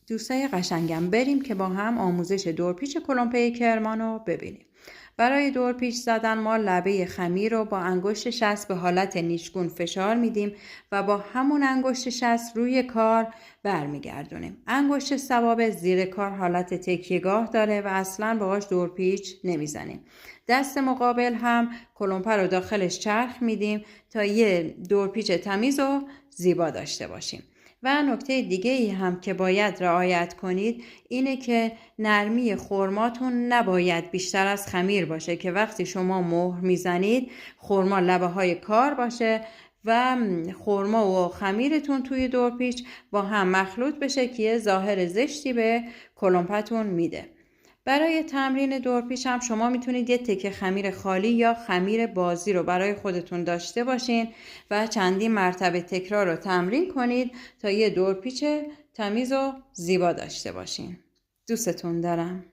دوستای قشنگم، بریم که با هم آموزش دورپیچ کلمپه کرمان رو ببینیم. برای دورپیچ زدن ما لبه خمیر رو با انگشت شست به حالت نیشگون فشار میدیم و با همون انگشت شست روی کار برمیگردونیم. انگشت سبابه زیر کار حالت تکیهگاه داره و اصلاً باهاش دورپیچ نمیزنیم. دست مقابل هم کلمپه رو داخلش چرخ میدیم تا یه دورپیچ تمیز و زیبا داشته باشیم. و نکته دیگه ای هم که باید رعایت کنید اینه که نرمی خرماتون نباید بیشتر از خمیر باشه که وقتی شما مهر میزنید خرما لبه های کار باشه و خرما و خمیرتون توی دورپیچ با هم مخلوط بشه که یه ظاهر زشتی به کلمپتون میده. برای تمرین دورپیچ هم شما میتونید یه تکه خمیر خالی یا خمیر بازی رو برای خودتون داشته باشین و چندین مرتبه تکرار رو تمرین کنید تا یه دورپیچ تمیز و زیبا داشته باشین. دوستتون دارم.